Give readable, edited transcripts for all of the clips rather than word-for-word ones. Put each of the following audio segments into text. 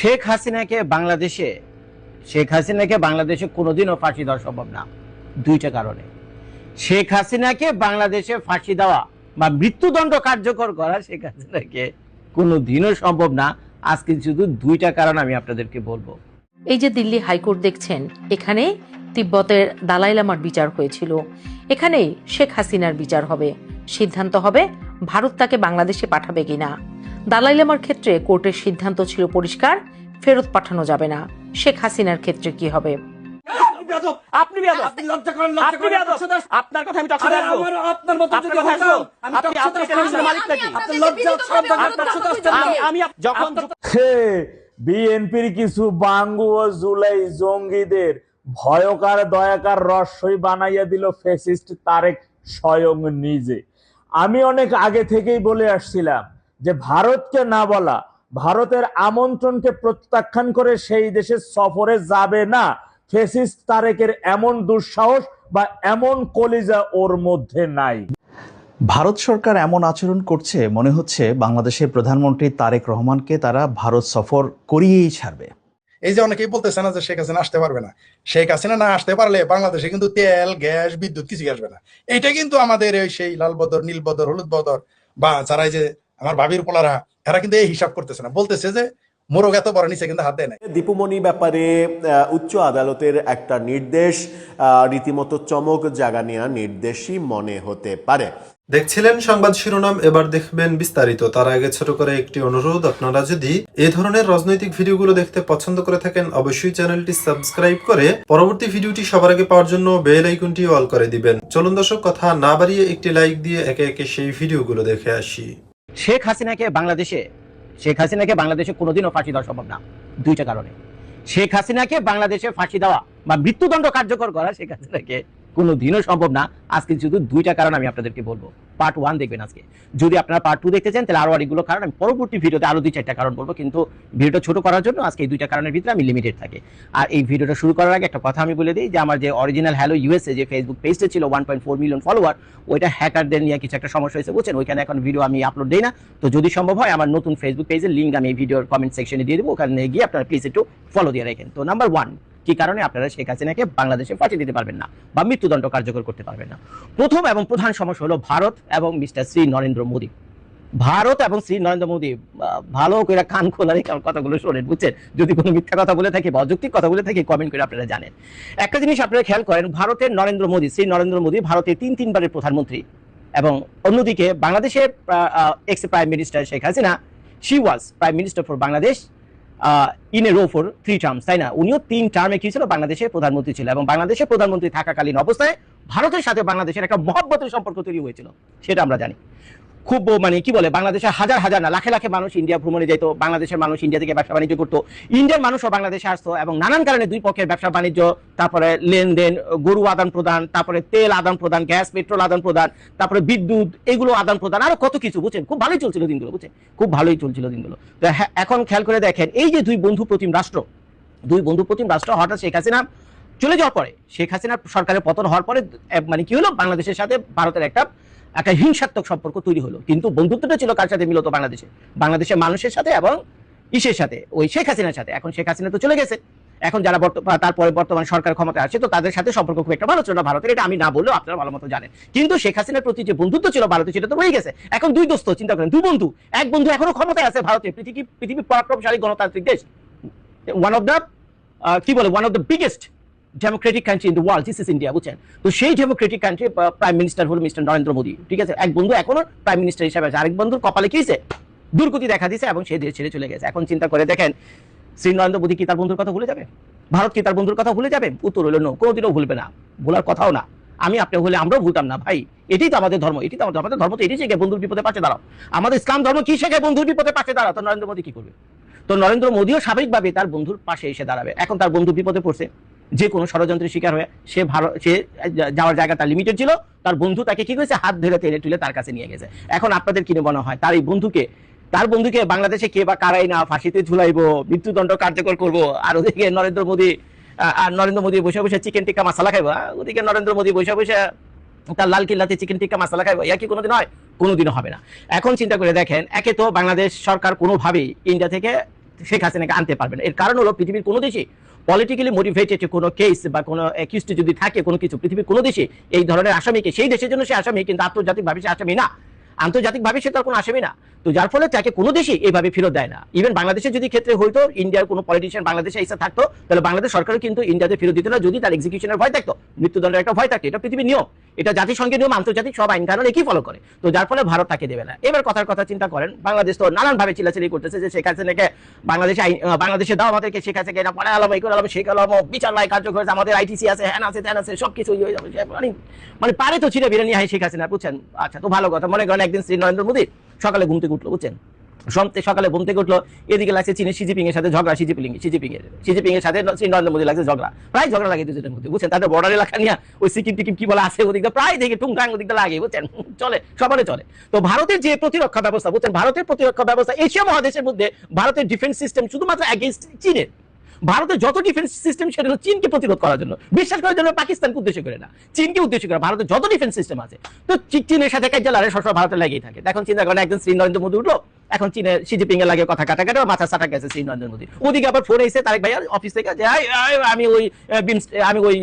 শেখ হাসিনাকে বাংলাদেশে কোনোদিনও ফাঁসি দেওয়া সম্ভব না, দুইটা কারণে। শেখ হাসিনাকে বাংলাদেশে ফাঁসি দেওয়া বা মৃত্যুদণ্ড কার্যকর করা শেখ হাসিনাকে কোনোদিনও সম্ভব না। আজকে শুধু দুইটা কারণ আমি আপনাদেরকে বলবো। এই যে দিল্লি হাইকোর্ট দেখছেন, এখানে তিব্বতের দালাই লামার বিচার হয়েছিল, এখানেই শেখ হাসিনার বিচার হবে। সিদ্ধান্ত হবে ভারত তাকে বাংলাদেশে পাঠাবে কিনা। দালাই লামার ক্ষেত্রে কোর্টের সিদ্ধান্ত ছিল পরিষ্কার, ফেরত পাঠানো যাবে না। শেখ হাসিনার ক্ষেত্রে কি হবে? বিএনপির কিছু বাঙ্গু ও জুলাই জঙ্গিদের ভয়কার দয়াকার রহস্যই বানাইয়া দিল ফ্যাসিস্ট তারেক স্বয়ং নিজে। আমি অনেক আগে থেকেই বলে আসছিলাম যে ভারতকে না বলা, ভারতের আমন্ত্রণকে প্রত্যাখ্যান করে সেই দেশে সফরে যাবে না। ফ্যাসিস্ট তারেকের এমন দুঃসাহস বা এমন কলিজা ওর মধ্যে নাই। ভারত সরকার এমন আচরণ করছে, মনে হচ্ছে বাংলাদেশের প্রধানমন্ত্রী তারেক রহমানকে তারা ভারত সফর করিয়েই ছাড়বে। এই যে অনেকেই বলতেছে না যে শেখ হাসিনা আসতে পারবে না, শেখ হাসিনা না আসতে পারলে বাংলাদেশে কিন্তু তেল, গ্যাস, বিদ্যুৎ কিছুই আসবে না। এটা কিন্তু আমাদের ওই সেই লাল বদর, নীল বদর, হলুদ বদর বা যারা এই যে আমার ভাবির পোলারা, এরা কিন্তু এই হিসাব করতেছে না, বলতেছে যে মোরগ এত বড় নিচে কিন্তু হাত দেয় না। দীপুমণি ব্যাপারে উচ্চ আদালতের একটা নির্দেশ রীতিমতো চমক জাগানিয়া নির্দেশই মনে হতে পারে। দেখছিলেন সংবাদ শিরোনাম, এবার দেখবেন বিস্তারিত। তার আগে ছোট করে একটি অনুরোধ, আপনারা যদি এই ধরনের রাজনৈতিক ভিডিওগুলো দেখতে পছন্দ করে থাকেন অবশ্যই চ্যানেলটি সাবস্ক্রাইব করে পরবর্তী ভিডিওটি সবার আগে পাওয়ার জন্য বেল আইকনটি অল করে দিবেন। চলুন দর্শক, কথা না বাড়িয়ে একটি লাইক দিয়ে একে একে সেই ভিডিওগুলো দেখে আসি। শেখ হাসিনাকে বাংলাদেশে কোনোদিনও ফাঁসি দেওয়া সম্ভব না, দুইটা কারণে। শেখ হাসিনাকে বাংলাদেশে ফাঁসি দেওয়া বা মৃত্যুদণ্ড কার্যকর করা শেখ হাসিনাকে কোনোদিনও সম্ভব না। আজকে শুধু দুইটা কারণ আমি আপনাদেরকে বলবো। পার্ট 1 দেখবেন আজকে। যদি আপনারা পার্ট 2 দেখতে চান তাহলে আরো অনেকগুলো কারণ আমি পরবর্তী ভিডিওতে আরো 2-4টা কারণ বলবো, কিন্তু ভিডিওটা ছোট করার জন্য আজকে এই দুইটা কারণের ভিতরে আমি লিমিটেড থাকি। আর এই ভিডিওটা শুরু করার আগে একটা কথা আমি বলে দিই যে আমার যে অরিজিনাল হ্যালো ইউএসএ যে ফেসবুক পেজটা ছিল 1.4 মিলিয়ন ফলোয়ার, ওইটা হ্যাকারদের নিয়ে কিছু একটা সমস্যা হয়েছে বুঝছেন, ওইখানে এখন ভিডিও আমি আপলোড দেই না। তো যদি সম্ভব হয় আমার নতুন ফেসবুক পেজের লিঙ্ক আমি এই ভিডিওর কমেন্ট সেকশনে দিয়ে দেবো, ওখানে গিয়ে আপনারা প্লিজ একটু ফলো দিয়ে রাখেন। তো নাম্বার 1, কি কারণে আপনারা শেখ হাসিনাকে বাংলাদেশে ফাঁসি দিতে পারবেন না বা মৃত্যুদণ্ড কার্যকর করতে পারবেন না? প্রথম এবং প্রধান সমস্যা হলো ভারত এবং মিস্টার শ্রী নরেন্দ্র মোদী। ভারত এবং শ্রী নরেন্দ্র মোদী ভালো করে কান খোলা রেখে কথাগুলো শোনেন বুঝছেন। যদি কোনো মিথ্যা কথা বলে থাকি বা অযৌক্তিক কথা বলে থাকি কমেন্ট করে আপনারা জানেন। একটা জিনিস আপনারা খেয়াল করেন, ভারতের নরেন্দ্র মোদী, শ্রী নরেন্দ্র মোদী ভারতের 3 বারের প্রধানমন্ত্রী, এবং অন্যদিকে বাংলাদেশের ex prime minister Sheikh Hasina, she was prime minister for Bangladesh in a row for 3 terms, তাই না? উনিও 3 টার্মে কি ছিল, বাংলাদেশের প্রধানমন্ত্রী ছিল, এবং বাংলাদেশের প্রধানমন্ত্রী থাকাকালীন অবস্থায় ভারতের সাথে বাংলাদেশের একটা মহব্বতের সম্পর্ক তৈরি হয়েছিল, সেটা আমরা জানি। খুব মানে কি বলে, বাংলাদেশের হাজার হাজার না লাখে লাখে মানুষ ইন্ডিয়া ভ্রমণে যেত, বাংলাদেশের মানুষ ইন্ডিয়া থেকে ব্যবসা বাণিজ্য করতো, ইন্ডিয়ার মানুষও বাংলাদেশে আসতো, এবং নানান কারণে দুই পক্ষের ব্যবসা বাণিজ্য, তারপরে লেনদেন, গরু আদান প্রদান, তারপরে তেল আদান প্রদান, গ্যাস পেট্রোল আদান প্রদান, তারপরে বিদ্যুৎ, এগুলো আদান প্রদান, আরো কত কিছু বুঝছেন। খুব ভালোই চলছিল দিনগুলো বুঝছেন, খুব ভালোই চলছিল দিনগুলো। তো এখন খেয়াল করে দেখেন, এই যে দুই বন্ধু প্রতিম রাষ্ট্র হঠাৎ শেখ হাসিনা চলে যাওয়ার পরে, শেখ হাসিনার সরকারের পতন হওয়ার পরে মানে কি হলো, বাংলাদেশের সাথে ভারতের একটা হিংসাত্মক সম্পর্ক তৈরি হলো। কিন্তু বন্ধুত্বটা ছিল কার সাথে? মূলত বাংলাদেশের মানুষের সাথে এবং ইসের সাথে, ওই শেখ হাসিনার সাথে। এখন শেখ হাসিনা তো চলে গেছে, এখন যারা তারপরে বর্তমান সরকার ক্ষমতায় আসছে, তো তাদের সাথে সম্পর্ক খুব একটা ভালো ছিল না ভারতের, এটা আমি না বললেও আপনারা ভালো মতো জানেন। কিন্তু শেখ হাসিনার প্রতি যে বন্ধুত্ব ছিল ভারতে, সেটা তো রয়ে গেছে। এখন দুই দোস্ত, চিন্তা করেন, দুই বন্ধু, এক বন্ধু এখনো ক্ষমতায় আছে ভারতে, পৃথিবীর পরাক্রমশালী গণতান্ত্রিক দেশ, one of the biggest Democratic country in the world, this is India, বুঝছেন। তো সেই ডেমোক্রেটিক কান্ট্রি প্রাইম মিনিস্টার হল মিস্টার নরেন্দ্র মোদী, ঠিক আছে। এক বন্ধু এখনো প্রাইম মিনিস্টার হিসেবে আছে, আরেক বন্ধুর কপালে কি হয়েছে, দুর্গতি দেখা দিয়েছে এবং সে দেশ ছেড়ে চলে গেছে। এখন চিন্তা করে দেখেন, শ্রী নরেন্দ্র মোদী কি তার বন্ধুর কথা ভুলে যাবে? ভারত কি তার বন্ধুর কথা ভুলে যাবে? উত্তর হলো নো, কোনোদিনও ভুলবে না, ভুলার কথাও না। আমি আপনি হলে আমরাও ভুলতাম না ভাই, এটাই তো আমাদের ধর্ম, আমাদের ধর্ম তো এটাই শেখে বন্ধুর বিপদে পাশে দাঁড়াও। আমাদের ইসলাম ধর্ম কি শেখে? বন্ধুর বিপদে পাশে দাঁড়াও। তো নরেন্দ্র মোদী কি করবে? তো নরেন্দ্র মোদীও স্বাভাবিকভাবে তার বন্ধুর পাশে এসে দাঁড়াবে। এখন তার বন্ধু বিপদে পড়ছে, যে কোনো ষড়যন্ত্রের শিকার হয়ে সে যাওয়ার জায়গা তার লিমিটেড ছিল, তার বন্ধু তাকে কি করেছে, হাত ধরে টেনে তুলে তার কাছে নিয়ে গেছে। এখন আপনাদের কি মনে হয়, তার বন্ধুকে বাংলাদেশে কে বা কারাই না ফাঁসিতে ঝুলাইবো, মৃত্যুদণ্ড কার্যকর করবো, আর ওদিকে নরেন্দ্র মোদী বসে বসে চিকেন টিক্কা মশলা খাইবো, ওদিকে নরেন্দ্র মোদী বসে বসে তার লাল কিল্লাতে চিকেন টিক্কা মশলা খাইবো, ইয়া কি কোনোদিন হয়? কোনোদিনও হবে না। এখন চিন্তা করে দেখেন, একে তো বাংলাদেশ সরকার কোনোভাবেই ইন্ডিয়া থেকে শেখ হাসিনাকে আনতে পারবে না। এর কারণ হলো পৃথিবীর কোনো দেশে পলিটিক্যালি মোটিভেটেড কোনো কেস বা কোনো অ্যাকিউজড যদি থাকে কোনো কিছু, পৃথিবীর কোনো দেশে এই ধরনের আসামিকে, সেই দেশের জন্য সে আসামি, কিন্তু আন্তর্জাতিকভাবে সে আসামি না, আন্তর্জাতিকভাবে সে তার কোনো আসামি না। তো যার ফলে তাকে কোনো দেশই এইভাবে ফেরত দেয় না। ইভেন বাংলাদেশে যদি ক্ষেত্রে হইতো, ইন্ডিয়ার কোনো পলিটিশিয়ান বাংলাদেশে এসে থাকতো, তাহলে বাংলাদেশ সরকারও কিন্তু ইন্ডিয়াতে ফেরত দিত না, যদি তার এক্সিকিউশনের ভয় থাকতো, মৃত্যুদণ্ডের একটা ভয় থাকতো। এটা পৃথিবীর নিয়ম, এটা জাতিসংঘের নিয়ম, আন্তর্জাতিক সব আইন কানুন একই ফলো করে। তো যার ফলে ভারত তাকে দেবে না। এবার কথার কথা চিন্তা করেন, বাংলাদেশ তো নানানভাবে চিল্লাচিল্লি করতেছে যে শেখ হাসিনাকে বাংলাদেশে দাও, আমাদেরকে শেখ হাসিনাকে এটা পড়া আলাম, এই করে আলাম, শেখ আলাম, বিচার নাই কার্যকর, আমাদের আইটিসি আছে, হ্যান আছে, ত্যান আছে, সবকিছু হয়ে যাবে। মানে পারে তো ছিঁড়ে বেরে নিয়ে হয় শেখ হাসিনা, বুঝছেন? আচ্ছা, তো ভালো কথা। মনে করেন একদিন শ্রী নরেন্দ্র মোদী সকালে ঘুম থেকে উঠলো, বুঝছেন, সকালে ঘুম থেকে উঠলো, এদিকে লাগছে চীনের সিজিপিং এর সাথে ঝগড়া, সিজিপিং এর সাথে শ্রী নরেন্দ্র মোদী লাগছে ঝগড়া, প্রায় ঝগড়া লাগে দুজনের মধ্যে, বুঝছেন? তাদের বর্ডার এলাকা নিয়ে ওই সিকিম টিকিম কি বলে আছে, ওদিকে প্রায় দেখে টুংটাং ওদিকে লাগে, বুঝছেন, চলে, সবারই চলে। তো ভারতের যে প্রতিরক্ষা ব্যবস্থা, বুঝছেন, ভারতের প্রতিরক্ষা ব্যবস্থা এশিয়া মহাদেশের মধ্যে ভারতের ডিফেন্স সিস্টেম শুধুমাত্র এগেইনস্ট চীনের। ভারতের যত ডিফেন্স সিস্টেম সেটা হলো চীনকে প্রতিরোধ করার জন্য, বিশ্বাস করার জন্য পাকিস্তানকে উদ্দেশ্য করে না, চীনকে উদ্দেশ্য করে। ভারতের যত ডিফেন্স সিস্টেম আছে, তো চীনের সাথে কাজ লড়াই সবসময় ভারতের লাগেই থাকে। এখন চিন্তা করেন, একজন শ্রী নরেন্দ্র মোদী উঠলো, এখন চীনের সিজিপিং এর লাগে কথা কাটাকাটি, মাথা সাটা গেছে শ্রী নরেন্দ্র মোদী। ওদিকে আবার ফোন এসে তারেক ভাইয়ার অফিস থেকে যে আমি ওই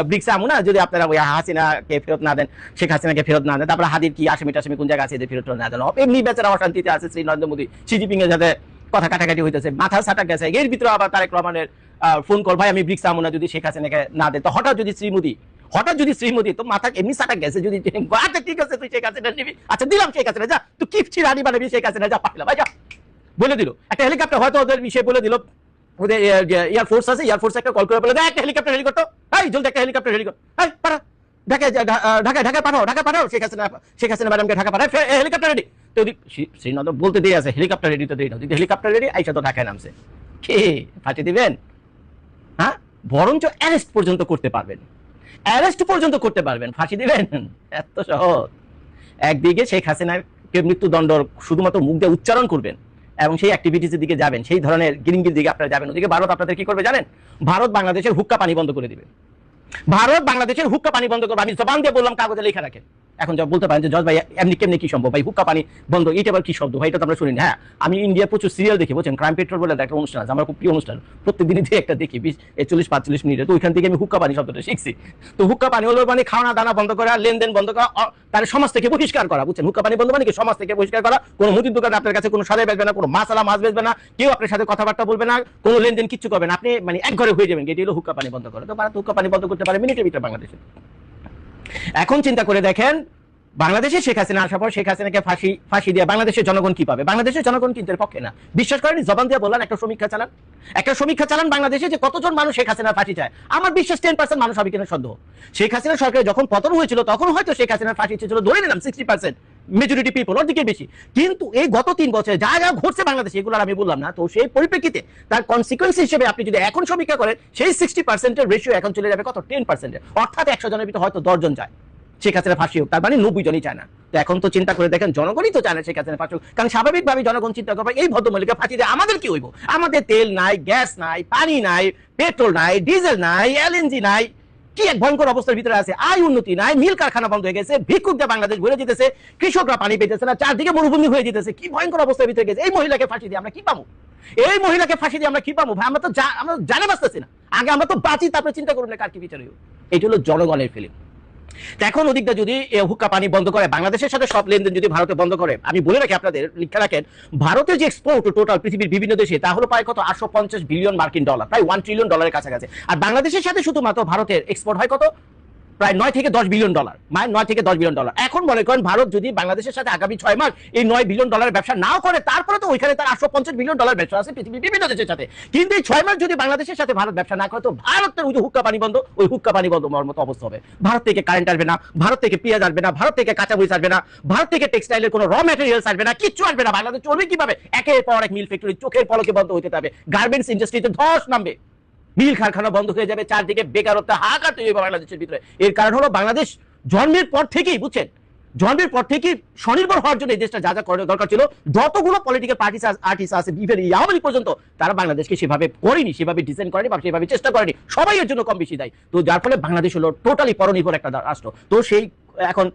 ব্রিক্সে আমু না, যদি আপনারা ওই হাসিনাকে ফেরত না দেন, শেখ হাসিনাকে ফেরত না দেন, তারপরে হাদির কি আসামি টাসামি কোন জায়গা আছে এদের ফেরত না দেন, এমনি বেচারা অশান্তিতে আছে শ্রী নরেন্দ্র মোদী, সিজিপিং এর সাথে কথা কাটাকাটি হইতেছে, মাথা সাটা গেছে। এর ভিতরে আবার তারেক রহমানের ফোন কল, ভাই আমি ব্রিক্স আমু না যদি শেখ হাসিনাকে না দেয়। তো হঠাৎ যদি শ্রীমোদী তো মাথা এমনি সাটা গেছে, যদি আচ্ছা ঠিক আছে তুই শেখ হাসিনা নিবি, আচ্ছা দিলাম শেখ হাসিনা, যা তুই কিপছি রানি বানাবি শেখ হাসিনা, যা পাঠিলাম, ভাই যা, বলে দিল। একটা হেলিকপ্টার হয়তো ওদের বিষয়ে বলে দিল, ওদের এয়ারফোর্স আছে, এয়ারফোর্স একটা কল করে বলে দেয় একটা হেলিকপ্টার হেলিকপ্টার, এই জলদি একটা হেলিকপ্টার হেলিকপ্টার, এই পাঠা ঢাকায় পাঠাও শেখ হাসিনা ম্যাডামকে ঢাকা পাঠায়, হেলিকপ্টার রেডি। তো শ্রীনগর বলতে দিয়ে আছে হেলিকপ্টার রেডি, তো দেরি না, হেলিকপ্টার রেডি, আইসা তো ঢাকায় নামছে, কে ফাঁসি দিবেন? হ্যাঁ, বরঞ্চ অ্যারেস্ট পর্যন্ত করতে পারবেন, ফাঁসি দিবেন, এত সহজ। একদিকে শেখ হাসিনাকে মৃত্যুদণ্ড শুধুমাত্র মুখ দিয়ে উচ্চারণ করবেন এবং সেই অ্যাক্টিভিটিসের দিকে যাবেন, সেই ধরনের গিরিঙ্গির দিকে আপনারা যাবেন। ওদিকে ভারত আপনাদের কি করবে জানেন? ভারত বাংলাদেশের হুক্কা পানি বন্ধ করে দিবে, আমি জবান দিয়ে বললাম, কাগজে লেখা রাখেন। এখন যা বলতে পারেন যে জজ ভাই এমনি কেমনি কি সম্ভব, ভাই হুক্কা পানি বন্ধ, এটা আবার কি শব্দ ভাই, এটা তো আমরা শুনি না। হ্যাঁ, আমি ইন্ডিয়া প্রচুর সিরিয়াল দেখি, বলছেন, ক্রাইম পেট্রোল বলে একটা অনুষ্ঠান আছে, আমার খুব প্রিয় অনুষ্ঠান, প্রত্যেকদিনই একটা দেখি 40-45 মিনিটে। তো ওইখান থেকে আমি হুক্কা পানি শব্দটা শিখছি। তো হুক্কা পানি হলো মানে খাওয়া দানা বন্ধ করা, লেনদেন বন্ধ করা, তার সমাজ থেকে বহিষ্কার করা, বুঝছেন? হুক্কা পানি বন্ধ মানে কি সমাজ থেকে বহিষ্কার করা। কোনো মুদির দোকানে আপনার কাছে কোনো সাদা বেচবে না, কোনো মাছ বেচবে না, কেউ আপনার সাথে কথাবার্তা বলবে না, কোনো লেনদেন কিচ্ছু করবে না, আপনি মানে এক ঘরে হয়ে যাবেন। এটি হলো হুক্কা পানি বন্ধ করা। তো ভারত হুক্কা পানি বন্ধ করতে পারে মিনিটের ভিতরে বাংলাদেশে। এখন চিন্তা করে দেখেন, বাংলাদেশে শেখ হাসিনা আসার পর শেখ হাসিনাকে ফাঁসি দিয়ে বাংলাদেশের জনগণ কি পাবে? বাংলাদেশের জনগণ কিন্তু এর পক্ষে না, বিশ্বাস করেন। জবান দিয়ে বললেন, একটা সমীক্ষা চালান বাংলাদেশে যে কতজন মানুষ শেখ হাসিনার ফাঁসি চায়। আমার বিশ্বাস 10% মানুষ হবে কিনা সন্দেহ। শেখ হাসিনা সরকারের যখন পতন হয়েছিল তখন হয়তো শেখ হাসিনার ফাঁসি ছিল, ধরে নিলাম 60% মেজরিটি পিপল, ওর দিকে বেশি। কিন্তু এই গত 3 বছরে যা যা ঘটছে বাংলাদেশে, এগুলো আমি বললাম না। তো সেই পরিপ্রেক্ষিতে তার কনসিকুয়েন্স হিসেবে আপনি যদি এখন সমীক্ষা করেন, সেই 60% রেশিও এখন চলে যাবে কত? 10%। অর্থাৎ 100 জনের ভিতরে হয়তো 10 জন যায় শেখ হাসিনা ফাঁসি হোক, তার মানে 90 জনই চায় না। তো এখন তো চিন্তা করে দেখেন, জনগণই তো চায় না শেখ হাসিনা ফাঁসি হোক, কারণ স্বাভাবিকভাবে জনগণ চিন্তা করবে এই ভদ্রমহিলাকে ফাঁসি দিয়ে আমাদের কি হইব? আমাদের তেল নাই, গ্যাস নাই, পানি নাই, পেট্রোল নাই, ডিজেল নাই, এলএনজি নাই, কি এক ভয়ঙ্কর অবস্থার ভিতরে আছে। আয় উন্নতি নাই, মিল কারখানা বন্ধ হয়ে গেছে, ভিক্ষুকদের বাংলাদেশ ভরে যেতেছে, কৃষকরা পানি পেতেছে না, চারদিকে মরুভূমি হয়ে যেতেছে, কি ভয়ঙ্কর অবস্থার ভিতরে গেছে। এই মহিলাকে ফাঁসি দিয়ে আমরা কি পাবো? ভাই আমরা তো জানে বাঁচতেছি না। আগে আমরা তো বাঁচি, তারপরে চিন্তা করুন না কার কি বিচার হইব। এটা হলো জনগণের ফিলিং। এখন ওদিকটা যদি হুক্কা পানি বন্ধ করে, বাংলাদেশের সাথে সব লেনদেন যদি ভারতে বন্ধ করে, আমি বলে রাখি আপনাদের, লিখে রাখেন, ভারতের যে এক্সপোর্ট টোটাল পৃথিবীর বিভিন্ন দেশে, তা হলো প্রায় কত? 850 বিলিয়ন মার্কিন ডলার, প্রায় $1 ট্রিলিয়ন কাছাকাছি। আর বাংলাদেশের সাথে শুধুমাত্র ভারতের এক্সপোর্ট হয় কত? প্রায় 9 থেকে 10 বিলিয়ন ডলার, মানে 9 থেকে 10 বিলিয়ন ডলার। এখন মনে করেন ভারত যদি বাংলাদেশের সাথে আগামী 6 মাস এই 9 বিলিয়ন ডলারের ব্যবসা নাও করে, তারপরে তো ওইখানে তার 850 বিলিয়ন ডলার ব্যবসা আছে পৃথিবীর বিভিন্ন দেশের সাথে। কিন্তু এই 6 মাস যদি বাংলাদেশের সাথে ভারত ব্যবসা না করে, তো ভারতের ওই যে হুক্কা পানি বন্ধ, ওই হুক্কা পানি বন্ধ হওয়ার মতো অবস্থা হবে। ভারত থেকে কারেন্ট আসবে না, ভারত থেকে পেঁয়াজ আসবে না, ভারত থেকে কাঁচামরিচ আসবে না, ভারত থেকে টেক্সটাইলের কোনো র ম্যাটেরিয়ালস আসবে না, কিচ্ছু আসবে না। বাংলাদেশ চলবে কিভাবে? একের পর এক মিল ফ্যাক্টরি চোখের পলকে বন্ধ হতে হবে, গার্মেন্টস ইন্ডাস্ট্রিতে ধস নামবে, মিল কারখানা বন্ধ হয়ে যাবে, চারদিকে বেকারত্ব হাহাকার তৈরি হবে বাংলাদেশের ভিতরে। এর কারণ হলো বাংলাদেশ জন্মের পর থেকেই, বুঝছেন, জন্মের পর থেকেই স্বনির্ভর হওয়ার জন্য এই দেশটা যা যা করার দরকার ছিল, যতগুলো পলিটিক্যাল পার্টি আর্টিস্ট আছে ইভেন আওয়ামী লীগ পর্যন্ত, তারা বাংলাদেশকে সেভাবে করেনি, সেভাবে ডিজাইন করেনি বা সেভাবে চেষ্টা করেনি, সবাই এর জন্য কম বেশি দেয়। তো যার ফলে বাংলাদেশ হলো টোটালি পরনির্ভর একটা রাষ্ট্র। তো সেই এখন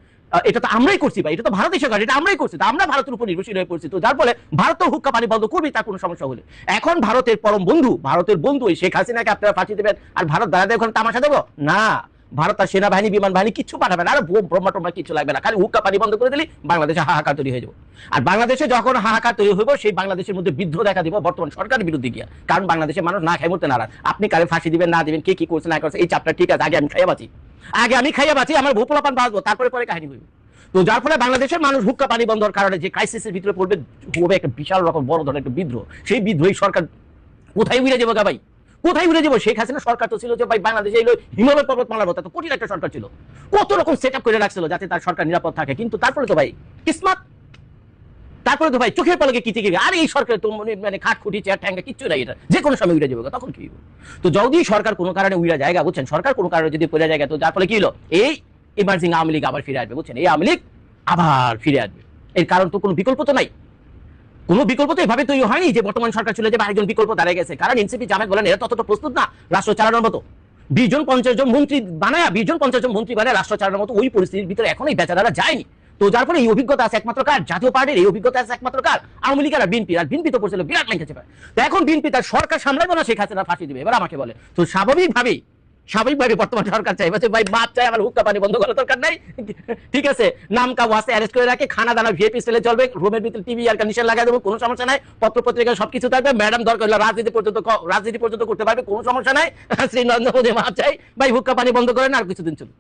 এটা তো আমরাই করছি ভাই, এটা তো ভারতের সরকার, এটা আমরাই করছি, তো আমরা ভারতের উপর নির্ভরশীল হয়ে পড়ছি, তো যার ফলে ভারত তো হুক্কা পানি বন্ধ করবে, তার কোনো সমস্যা হলে। এখন ভারতের পরম বন্ধু, ভারতের বন্ধু ওই শেখ হাসিনাকে আপনারা ফাঁসি দেবেন আর ভারত দাঁড়াতে ওখানে তামাশা দেবো না। ভারত তার সেনাবাহিনী বিমান বাহিনী কিছু পাঠাবে না, আর ব্রহ্মা টম্মা কিছু লাগবে না, খালি হুক্কা পানি বন্ধ করে দিলে বাংলাদেশে হাহাকার তৈরি হয়ে যাবে। আর বাংলাদেশে যখন হাহাকার তৈরি হইব, সেই বাংলাদেশের মধ্যে বিদ্রোহ দেখা দিব বর্তমান সরকারের বিরুদ্ধে গিয়া, কারণ বাংলাদেশের মানুষ না খাই মরতে নারাজ। আপনি কারে ফাঁসি দিবেন না দিবেন, কে কি করছে না করছে এই চাপটা ঠিক আছে, আগে আমি খাইয়া বাঁচি, আমার ভূপলাপান বাঁচবো, তারপরে পরে কাহিনী হইব। তো যার ফলে বাংলাদেশের মানুষ হুক্কা পানি বন্ধর কারণে যে ক্রাইসিসের ভিতরে পড়বে, হবে একটা বিশাল রকম বড় ধরনের একটা বিদ্রোহ। সেই বিদ্রোহী সরকার কোথায় উড়ে যাবো ভাই, কোথায় উড়ে যাবো? শেখ হাসিনা সরকার তো ছিল যে ভাই বাংলাদেশে এলো হিমালয় পর্বতমালার মতো তো কঠিন একটা সরকার ছিল, কত রকম সেট আপ করে রাখছিল যাতে তার সরকার নিরাপদ থাকে। কিন্তু তারপরে তো ভাই কিসমত, তারপরে তো ভাই চোখের পলকে কিচে গিয়ে, আর এই সরকার তো মানে খাট খুঁটি চেয়ার ঠ্যাঙ্গা কিচ্ছু নাই, এটা যে কোনো সময় উড়ে যাবে, তখন কি? তো যদি সরকার কোনো কারণে উড়ে জায়গা, বুঝছেন, সরকার কোনো কারণে যদি পড়ে জায়গা, তো যার ফলে কি হলো, এই ইমার্জিং আওয়ামী লীগ আবার ফিরে আসবে, বুঝছেন, এই আওয়ামী লীগ আবার ফিরে আসবে। এর কারণ তো কোনো বিকল্প তো নাই, কোনো বিকল্প তো এভাবে তৈরি হয়নি যে বর্তমান সরকার চলে যাবে, আরেকজন বিকল্প দাঁড়িয়ে গেছে। কারণ এনসিপি জামায়াত বলেন এরা ততটা প্রস্তুত না রাষ্ট্র চালানোর মতো। 20 জন 50 জন মন্ত্রী বানায়, 20 জন 50 জন মন্ত্রী বানায় রাষ্ট্র চালানোর মতো ওই পরিস্থিতির ভিতরে এখন এই বেচারারা যায়নি। তো যার ফলে এই অভিজ্ঞতা আছে একমাত্র কার? জাতীয় পার্টির এই অভিজ্ঞতা আছে একমাত্র কার? আওয়ামী লীগ আর বিএনপি। আর বিএনপি তো করছিল বিরাট লাইন খেতে পারে। তো এখন বিএনপি তার সরকার সামলাইবে না, শেখ হাসিনা ফাঁসি দিবে। এবার আমাকে বলে, তো স্বাভাবিকভাবে বর্তমান সরকার চাই ভাই মাপ চাই, আমার হুক্কা পানি বন্ধ করার দরকার নাই, ঠিক আছে, নাম কা ওয়াসে অ্যারেস্ট করে রাখে, খানা দানা ভিআইপি স্টাইলে চলবে, রুমের ভিতরে টিভি আর কন্ডিশন লাগাই দেবো, কোনো সমস্যা নাই, পত্র পত্রিকা সবকিছু থাকবে, ম্যাডাম দরকার হলে রাজনীতি পর্যন্ত করতে পারবে, কোনো সমস্যা নাই। শ্রী নরেন্দ্র মোদী মাপ চাই ভাই, হুক্কা পানি বন্ধ করেন, আর কিছুদিন চলুক,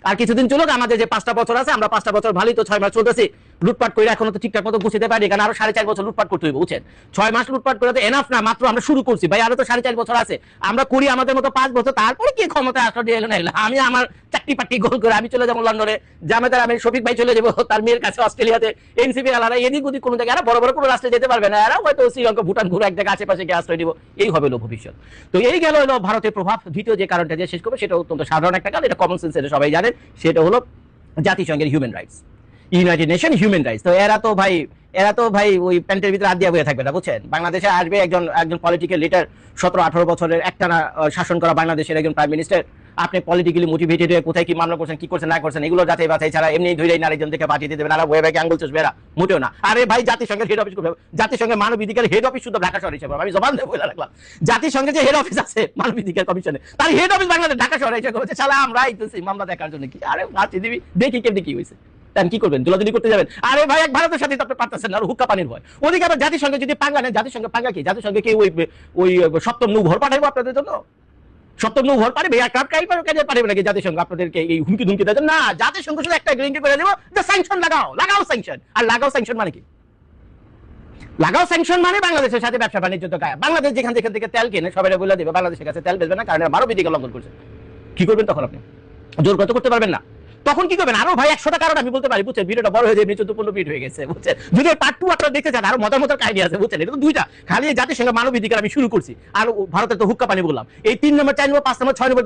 আর কিছুদিন চলুক। আমাদের যে 5টা বছর আছে, আমরা 5টা বছর ভালোই তো 6 মাস চলতেছি, লুটপাট করে এখনো তো ঠিকঠাক মতো গুছিতে পারি, কারণ আরো 4.5 বছর লুটপাট করতে হইব, বুঝছেন। 6 মাস লুটপাট করে তো এনাফ না, মাত্র আমরা শুরু করছি ভাই, আরো তো 4.5 বছর আছে, আমরা করি আমাদের মতো 5 বছর, তারপরে কি ক্ষমতা আসলে দিয়ে এলো না। আমি আমার চাকরি পাটি গোল করে আমি চলে যাবো লন্ডনে, জামাতের আমি শফিক ভাই চলে যাবো তার মেয়ের কাছে অস্ট্রেলিয়াতে, এনসিপি আলাদা এদিক ওদিক কোনো জায়গায়, বড় বড় কোনো রাষ্ট্রে যেতে পারবে না, এরা হয়তো শ্রীলঙ্কা ভুটান ঘুরে এক জায়গায় আশেপাশে গিয়ে আশ্রয় দিব, এই হবে ভবিষ্যৎ। তো এই গেল হলো ভারতের প্রভাব। দ্বিতীয় যে কারণটা যে শেষ করবো, সেটা অত্যন্ত সাধারণ একটা কারণ, এটা কমন সেন্স, এটা সবাই জানেন, সেটা হলো জাতিসংঘের human rights, United nation human rights. তো এরা তো ভাই ওই প্যান্টের ভিতরে হাত দিয়ে বয়ে থাকবে না, বুঝছেন। বাংলাদেশে আসবে একজন পলিটিক্যাল লিডার, 17-18 বছরের একটানা শাসন করা বাংলাদেশের একজন প্রাইম মিনিস্টার, আপনি পলিটিক্যালি মোটিভেটেড হয়ে কোথায় কি মামলা করছেন, কি করছেন না করছেন, এগুলো যাচাই বাছাই ছাড়া এমনি ধরেই নারীজন থেকে পাঠিয়ে দিতে দেবেন, আর ওয়ে ব্যাগে আঙ্গুল চুষবে এরা, মোটেও না। আরে ভাই জাতিসংঘের হেড অফিস করবে, জাতিসংঘের মানবাধিকার হেড অফিস শুধু ঢাকা শহরে হিসেবে, আমি জবান দিয়ে বলে রাখলাম, জাতিসংঘের যে হেড অফিস আছে মানবাধিকার কমিশনে, তার হেড অফিস বাংলাদেশ ঢাকা শহরে এসে করছে, শালা আমরা আইতেছি মামলা দেখার জন্য। কি আরে ফাঁসি দিবি, দেখি কেমনি কি হয়েছে, কি করবেন, দুলাদুলি করতে যাবেন? আরে ভাই এক ভারতের সাথে আপনি পারতেছেন না, আর হুক্কা পানির ভয়। ওদিকে আবার জাতিসংঘে যদি পাঙ্গা নেন, জাতিসংঘে পাঙ্গা কি, জাতিসংঘে কি ওই সপ্তম নৌ ভর পাঠাইবো আপনাদের জন্য? সপ্তম নৌ ভর পারবে পারবে নাকি জাতিসংঘ আপনাদেরকে এই হুমকি ধুমকি দেয়? না, জাতিসংঘ শুধু একটা এগ্রিমেন্ট করে দেবো যে স্যাংশন লাগাও স্যাংশন। আর লাগাও স্যাংশন মানে কি? লাগাও স্যাংশন মানে বাংলাদেশের সাথে ব্যবসা বাণিজ্য তো গায়ে, বাংলাদেশ যেখান থেকে তেল কিনে সবাই বলে দেবে বাংলাদেশের কাছে তেল বেচবে না, কারণ মানবাধিকার লঙ্ঘন করছে। কি করবেন তখন? আপনি জোর কত করতে পারবেন না, তখন কি করবেন? আরো ভাই 100টা কারণ আমি বলতে পারি, বুঝছেন। ভিডিওটা বড় হয়ে যায়, 14 মিনিট হয়ে গেছে, বুঝছেন। যদি পার্ট 2 আপনারা দেখতে চান, আরো মজার কাহিনী আছে, বুঝছেন। এটা তো 2টা, খালি জাতিসংঘ মানবাধিকার আমি শুরু করছি, আর ভারতের তো হুক্কা পানি বললাম। এই 3 নম্বর 4 নম্বর 5 নম্বর 6 নম্বর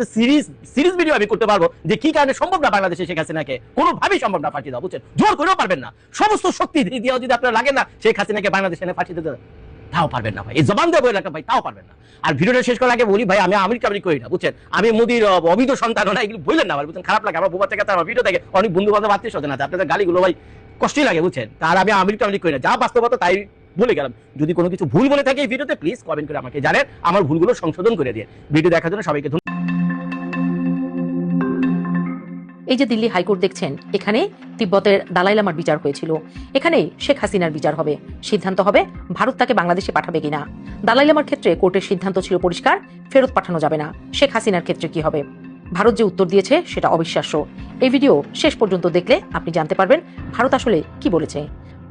সিরিজ ভিডিও আমি করতে পারবো, যে কি কারণে সম্ভব না বাংলাদেশে শেখ হাসিনাকে কোনোভাবেই সম্ভব না ফাঁসি দেওয়া, বুঝছেন। জোর করেও পারবেন না, সমস্ত শক্তি দিয়েও যদি আপনারা লাগে না শেখ হাসিনাকে বাংলাদেশে ফাঁসি দিতে, তাও পারবেন না ভাই। এই জবান দিয়ে বলে রাখা ভাই, তাও পারবেন না। আর ভিডিওটা শেষ করার আগে বলি ভাই, আমি আমেরিকা করি না, বুঝছেন। আমি মোদির অবৈধ সন্তান না, এগুলো বললেন না, বুঝছেন। খারাপ লাগে আমার বোবার থেকে, আমার ভিডিও থেকে অনেক বন্ধু বান্ধব আত্মীয় স্বজন আছে, আপনাদের গালিগুলো ভাই কষ্টই লাগে, বুঝছেন। তার আমি আমেরিকা করি না, যা বাস্তবতা তাই বলে গেলাম। যদি কোনো কিছু ভুল বলে থাকে এই ভিডিওতে, প্লিজ কমেন্ট করে আমাকে জানেন, আমার ভুলগুলো সংশোধন করে দিয়ে। ভিডিও দেখার জন্য সবাইকে ধন্যবাদ। এই যে দিল্লি হাইকোর্ট দেখছেন, এখানে তিব্বতের দালাই লামার বিচার হয়েছিল, এখানে শেখ হাসিনার বিচার হবে। সিদ্ধান্ত হবে ভারত তাকে বাংলাদেশে পাঠাবে কিনা। দালাই লামার ক্ষেত্রে কোর্টের সিদ্ধান্ত ছিল পরিষ্কার, ফেরত পাঠানো যাবে না। শেখ হাসিনার ক্ষেত্রে কি হবে? ভারত যে উত্তর দিয়েছে সেটা অবিশ্বাস্য। এই ভিডিও শেষ পর্যন্ত দেখলে আপনি জানতে পারবেন ভারত আসলে কি বলেছে।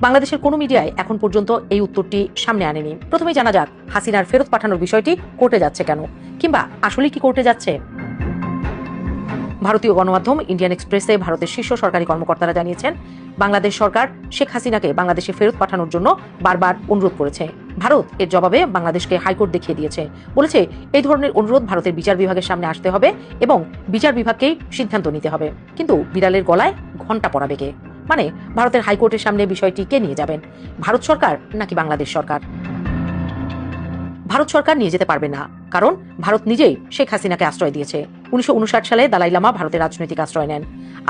বাংলাদেশের কোনো মিডিয়ায় এখন পর্যন্ত এই উত্তরটি সামনে আনেনি। প্রথমেই জানা যাক হাসিনার ফেরত পাঠানোর বিষয়টি কোর্টে যাচ্ছে কেন, কিংবা আসলে কি কোর্টে যাচ্ছে। ভারতীয় গণমাধ্যম ইন্ডিয়ান এক্সপ্রেসে ভারতের শীর্ষ সরকারি কর্মকর্তারা জানিয়েছেন, বাংলাদেশ সরকার শেখ হাসিনাকে বাংলাদেশে ফেরত পাঠানোর জন্য বারবার অনুরোধ করেছে। ভারত এর জবাবে বাংলাদেশকে হাইকোর্ট দেখিয়ে দিয়েছে, বলেছে এই ধরনের অনুরোধ ভারতের বিচার বিভাগের সামনে আসতে হবে এবং বিচার বিভাগকেই সিদ্ধান্ত নিতে হবে। কিন্তু বিড়ালের গলায় ঘণ্টা পরাবে কে? মানে ভারতের হাইকোর্টের সামনে বিষয়টি কে নিয়ে যাবেন? ভারত সরকার নাকি বাংলাদেশ সরকার? ভারত সরকার নিয়ে যেতে পারবে না, কারণ ভারত নিজেই শেখ হাসিনাকে আশ্রয় দিয়েছে। 1959 সালে দালাই লামা ভারতের রাজনৈতিক আশ্রয় নেন,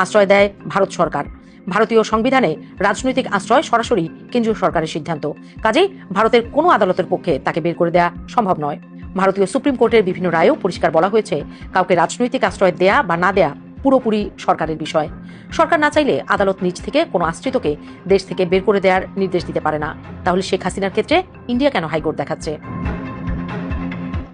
আশ্রয় দেয় ভারত সরকার। ভারতীয় সংবিধানে রাজনৈতিক আশ্রয় সরাসরি কেন্দ্রীয় সরকারের সিদ্ধান্ত, কাজেই ভারতের কোনো আদালতের পক্ষে তাকে বের করে দেওয়া সম্ভব নয়। ভারতীয় সুপ্রিম কোর্টের বিভিন্ন রায়েও পরিষ্কার বলা হয়েছে, কাউকে রাজনৈতিক আশ্রয় দেয়া বা না দেয়া পুরোপুরি সরকারের বিষয়। সরকার না চাইলে আদালত নিজ থেকে কোনো আশ্রিতকে দেশ থেকে বের করে দেওয়ার নির্দেশ দিতে পারে না। তাহলে শেখ হাসিনার ক্ষেত্রে ইন্ডিয়া কেন হাইকোর্ট দেখাচ্ছে?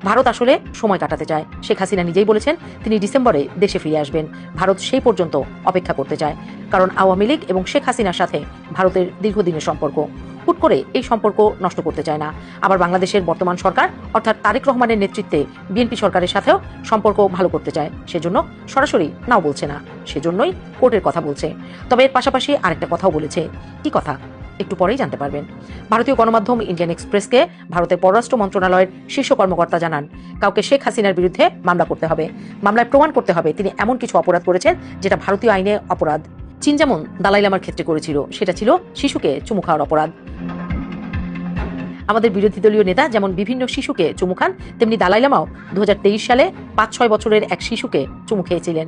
ভারত আসলে সময় কাটাতে চায়। শেখ হাসিনা নিজেই বলেছেন তিনি ডিসেম্বরে দেশে ফিরে আসবেন। ভারত সেই পর্যন্ত অপেক্ষা করতে চায়, কারণ আওয়ামী লীগ এবং শেখ হাসিনার সাথে ভারতের দীর্ঘদিনের সম্পর্ক। হুট করে এই সম্পর্ক নষ্ট করতে চায় না। আবার বাংলাদেশের বর্তমান সরকার অর্থাৎ তারেক রহমানের নেতৃত্বে বিএনপি সরকারের সাথেও সম্পর্ক ভালো করতে চায়, সেজন্য সরাসরি নাও বলছে না, সেজন্যই কোর্টের কথা বলছে। তবে এর পাশাপাশি আরেকটা কথাও বলেছে। কি কথা? একটু পরেই জানতে পারবেন। ভারতীয় গণমাধ্যম ইন্ডিয়ান এক্সপ্রেসকে ভারতের পররাষ্ট্র মন্ত্রণালয়ের শীর্ষ কর্মকর্তা জানান, কাউকে শেখ হাসিনার বিরুদ্ধে মামলা করতে হবে। মামলায় প্রমাণ করতে হবে তিনি এমন কিছু অপরাধ করেছেন যেটা ভারতীয় আইনে অপরাধ। চীন যেমন দালাই লামার ক্ষেত্রে করেছিল, সেটা ছিল শিশুকে চুমু খাওয়ার অপরাধ। আমাদের বিরোধী দলীয় নেতা যেমন বিভিন্ন শিশুকে চুমু খান, তেমনি দালাই লামাও 2023 সালে 5-6 বছরের এক শিশুকে চুমু খেয়েছিলেন।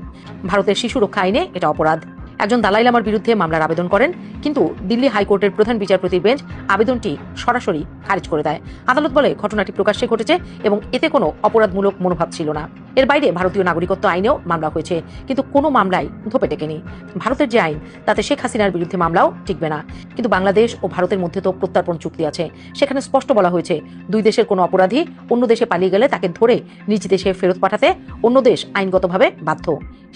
ভারতের শিশু রক্ষা আইনে এটা অপরাধ। একজন দালাই লামার বিরুদ্ধে মামলার আবেদন করেন, কিন্তু দিল্লি হাইকোর্টের প্রধান বিচারপতির বেঞ্চ আবেদনটি সরাসরি খারিজ করে দেয়। আদালত বলে ঘটনাটি প্রকাশ্যে ঘটেছে এবং এতে কোনো অপরাধমূলক মনোভাব ছিল না। এর বাইরে ভারতীয় নাগরিকত্ব আইনেও মামলা হয়েছে, কিন্তু কোনো মামলাই ধোপে টেকেনি। ভারতের যে আইন তাতে শেখ হাসিনার বিরুদ্ধে মামলাও টিকবে না। কিন্তু বাংলাদেশ ও ভারতের মধ্যে তো প্রত্যর্পণ চুক্তি আছে, সেখানে স্পষ্ট বলা হয়েছে দুই দেশের কোনো অপরাধী অন্য দেশে পালিয়ে গেলে তাকে ধরে নিজ দেশে ফেরত পাঠাতে অন্য দেশ আইনগতভাবে বাধ্য।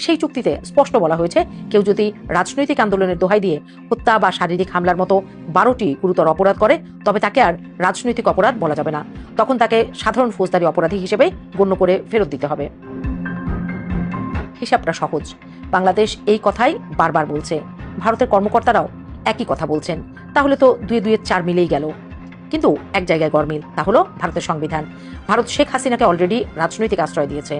সেই চুক্তিতে স্পষ্ট বলা হয়েছে, কেউ যদি রাজনৈতিক আন্দোলনের দোহাই দিয়ে হত্যা বা শারীরিক হামলার মতো 12টি গুরুতর অপরাধ করে, তবে তাকে আর রাজনৈতিক অপরাধ বলা যাবে না, তখন তাকে সাধারণ ফৌজদারি অপরাধী হিসেবে গণ্য করে ফেরত দিতে হবে। হিসাবটা সহজ। বাংলাদেশ এই কথাই বারবার বলছে, ভারতের কর্মকর্তারাও একই কথা বলছেন। তাহলে তো 2-2 4 মিলেই গেল। কিন্তু এক জায়গায় গরমিল, তা হলো ভারতের সংবিধান। ভারত শেখ হাসিনাকে অলরেডি রাজনৈতিক আশ্রয় দিয়েছে।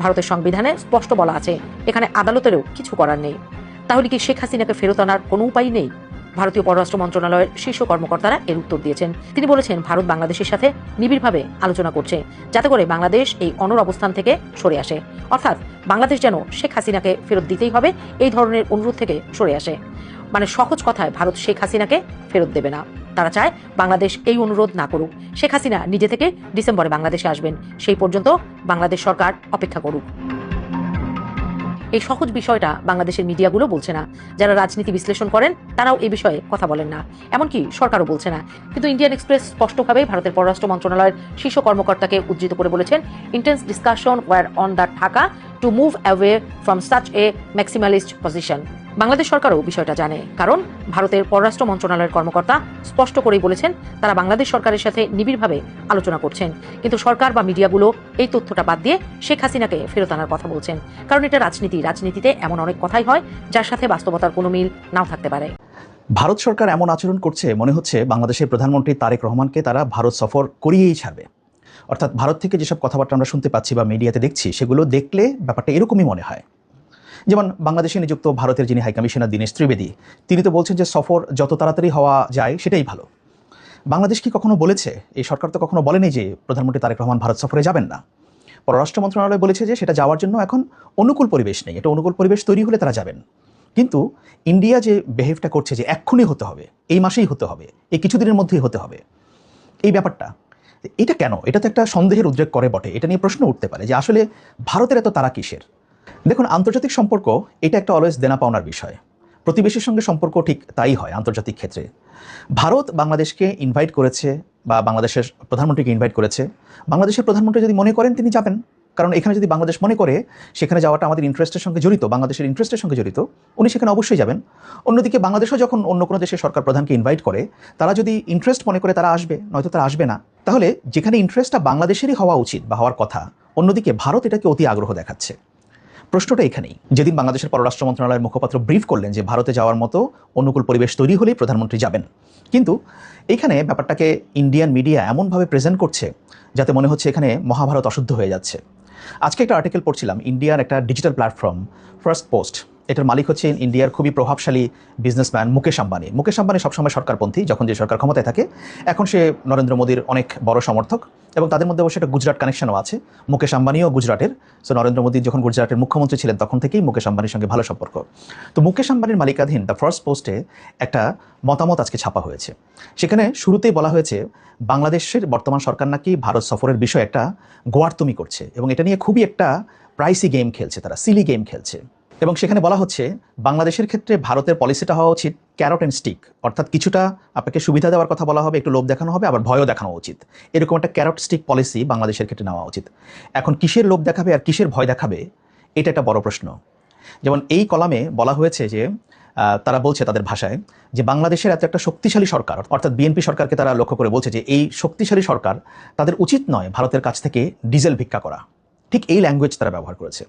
ভারতের সংবিধানে স্পষ্ট বলা আছে এখানে আদালতেরও কিছু করার নেই। তাহলে কি শেখ হাসিনাকে ফেরত আনার কোনো উপায় নেই? ভারতীয় পররাষ্ট্র মন্ত্রণালয়ের শীর্ষ কর্মকর্তারা এর উত্তর দিয়েছেন। তিনি বলেছেন, ভারত বাংলাদেশের সাথে নিবিড়ভাবে আলোচনা করছে যাতে করে বাংলাদেশ এই অনড় অবস্থান থেকে সরে আসে, অর্থাৎ বাংলাদেশ যেন শেখ হাসিনাকে ফেরত দিতেই হবে এই ধরনের অনুরোধ থেকে সরে আসে। মানে সহজ কথায় ভারত শেখ হাসিনাকে ফেরত দেবে না। তারা চায় বাংলাদেশ এই অনুরোধ না করুক। শেখ হাসিনা নিজে থেকে ডিসেম্বরে বাংলাদেশে আসবেন, সেই পর্যন্ত বাংলাদেশ সরকার অপেক্ষা করুক। এই সহজ বিষয়টা বাংলাদেশের মিডিয়াগুলো বলছে না। যারা রাজনীতি বিশ্লেষণ করেন তারাও এই বিষয়ে কথা বলেন না, এমনকি সরকারও বলছে না। কিন্তু ইন্ডিয়ান এক্সপ্রেস স্পষ্টভাবে ভারতের পররাষ্ট্র মন্ত্রণালয়ের শীর্ষ কর্মকর্তাকে উদ্ধৃত করে বলেছেন, intense discussion were on the Dhaka to move away from such a maximalist position. Bangladesh সরকারও বিষয়টা জানে, কারণ ভারতের পররাষ্ট্র মন্ত্রণালয়ের কর্মকর্তা স্পষ্ট করেই বলেছেন তারা বাংলাদেশ সরকারের সাথে নিবিড়ভাবে আলোচনা করছেন। কিন্তু সরকার বা মিডিয়াগুলো এই তথ্যটা বাদ দিয়ে শেখ হাসিনাকে ফেরত আনার কথা বলছেন, কারণ এটা রাজনীতি। রাজনীতিতে এমন অনেক কথাই হয় যার সাথে বাস্তবতার কোনো মিল নাও থাকতে পারে। ভারত সরকার এমন আচরণ করছে মনে হচ্ছে বাংলাদেশের প্রধানমন্ত্রী তারেক রহমানকে তারা ভারত সফর করিয়েই ছাড়বে। অর্থাৎ ভারত থেকে যেসব কথাবার্তা আমরা শুনতে পাচ্ছি বা মিডিয়াতে দেখছি, সেগুলো দেখলে ব্যাপারটা এরকমই মনে হয়। যেমন বাংলাদেশে নিযুক্ত ভারতের যিনি হাইকমিশনার দীনেশ ত্রিবেদী, তিনি তো বলছেন যে সফর যত তাড়াতাড়ি হওয়া যায় সেটাই ভালো। বাংলাদেশ কি কখনো বলেছে, এই সরকার তো কখনো বলেনি যে প্রধানমন্ত্রী তারেক রহমান ভারত সফরে যাবেন না। পররাষ্ট্র মন্ত্রণালয় বলেছে যে সেটা যাওয়ার জন্য এখন অনুকূল পরিবেশ নেই, এটা অনুকূল পরিবেশ তৈরি হলে তারা যাবেন। কিন্তু ইন্ডিয়া যে বিহেভটা করছে যে এক্ষুনি হতে হবে, এই মাসেই হতে হবে, এই কিছুদিনের মধ্যেই হতে হবে, এই ব্যাপারটা এটা কেন? এটা তো একটা সন্দেহের উদ্রেক করে বটে। এটা নিয়ে প্রশ্ন উঠতে পারে যে আসলে ভারতের এত তারা কিসের। দেখুন, আন্তর্জাতিক সম্পর্ক এটা একটা অলওয়েজ দেনা পাওনার বিষয়। প্রতিবেশীর সঙ্গে সম্পর্ক ঠিক তাই হয় আন্তর্জাতিক ক্ষেত্রে। ভারত বাংলাদেশকে ইনভাইট করেছে বা বাংলাদেশের প্রধানমন্ত্রীকে ইনভাইট করেছে। বাংলাদেশের প্রধানমন্ত্রী যদি মনে করেন তিনি যাবেন, কারণ এখানে যদি বাংলাদেশ মনে করে সেখানে যাওয়াটা আমাদের ইন্টারেস্টের সঙ্গে জড়িত, বাংলাদেশের ইন্টারেস্টের সঙ্গে জড়িত, উনি সেখানে অবশ্যই যাবেন। অন্যদিকে বাংলাদেশও যখন অন্য কোনো দেশের সরকার প্রধানকে ইনভাইট করে, তারা যদি ইন্টারেস্ট মনে করে তারা আসবে, নয়তো তারা আসবে না। তাহলে যেখানে ইন্টারেস্টটা বাংলাদেশেরই হওয়া উচিত বা হওয়ার কথা, অন্যদিকে ভারত এটাকে অতি আগ্রহ দেখাচ্ছে। প্রশ্নটা এখানেই। যেদিন বাংলাদেশের পররাষ্ট্র মন্ত্রণালয়ের মুখপাত্র ব্রিফ করলেন যে ভারতে যাওয়ার মতো অনুকূল পরিবেশ তৈরি হলেই প্রধানমন্ত্রী যাবেন, কিন্তু এখানে ব্যাপারটাকে ইন্ডিয়ান মিডিয়া এমনভাবে প্রেজেন্ট করছে যাতে মনে হচ্ছে এখানে মহাভারত অশুদ্ধ হয়ে যাচ্ছে। আজকে একটা আর্টিকেল পড়ছিলাম, ইন্ডিয়ার একটা ডিজিটাল প্ল্যাটফর্ম ফার্স্ট পোস্ট, এটার মালিক হচ্ছে ইন্ডিয়ার খুবই প্রভাবশালী বিজনেসম্যান মুকেশ আম্বানি। মুকেশ আম্বানি সবসময় সরকারপন্থী, যখন যে সরকার ক্ষমতায় থাকে। এখন সে নরেন্দ্র মোদীর অনেক বড় সমর্থক, এবং তাদের মধ্যে অবশ্যই একটা গুজরাট কানেকশনও আছে। মুকেশ আম্বানিও গুজরাটের। সো নরেন্দ্র মোদী যখন গুজরাটের মুখ্যমন্ত্রী ছিলেন তখন থেকেই মুকেশ আম্বানির সঙ্গে ভালো সম্পর্ক। তো মুকেশ আম্বানির মালিকাধীন দ্য ফার্স্ট পোস্টে একটা মতামত আজকে ছাপা হয়েছে। সেখানে শুরুতেই বলা হয়েছে বাংলাদেশের বর্তমান সরকার নাকি ভারত সফরের বিষয়ে একটা গোয়ার্তুমি করছে, এবং এটা নিয়ে খুবই একটা প্রাইসি গেম খেলছে, তারা সিলি গেম খেলছে। এবং সেখানে বলা হচ্ছে বাংলাদেশের ক্ষেত্রে ভারতের পলিসিটা হওয়া উচিত ক্যারট অ্যান্ড স্টিক, অর্থাৎ কিছুটা আপনাকে সুবিধা দেওয়ার কথা বলা হবে, একটু লোভ দেখানো হবে, আবার ভয়ও দেখানো উচিত। এরকম একটা ক্যারট স্টিক পলিসি বাংলাদেশের ক্ষেত্রে নেওয়া উচিত। এখন কিসের লোভ দেখাবে আর কিসের ভয় দেখাবে, এটা একটা বড় প্রশ্ন। যেমন এই কলামে বলা হয়েছে যে তারা বলছে তাদের ভাষায় যে বাংলাদেশের এত একটা শক্তিশালী সরকার, অর্থাৎ বিএনপি সরকারকে তারা লক্ষ্য করে বলছে যে এই শক্তিশালী সরকার তাদের উচিত নয় ভারতের কাছ থেকে ডিজেল ভিক্ষা করা। ঠিক এই ল্যাঙ্গুয়েজ তারা ব্যবহার করেছে।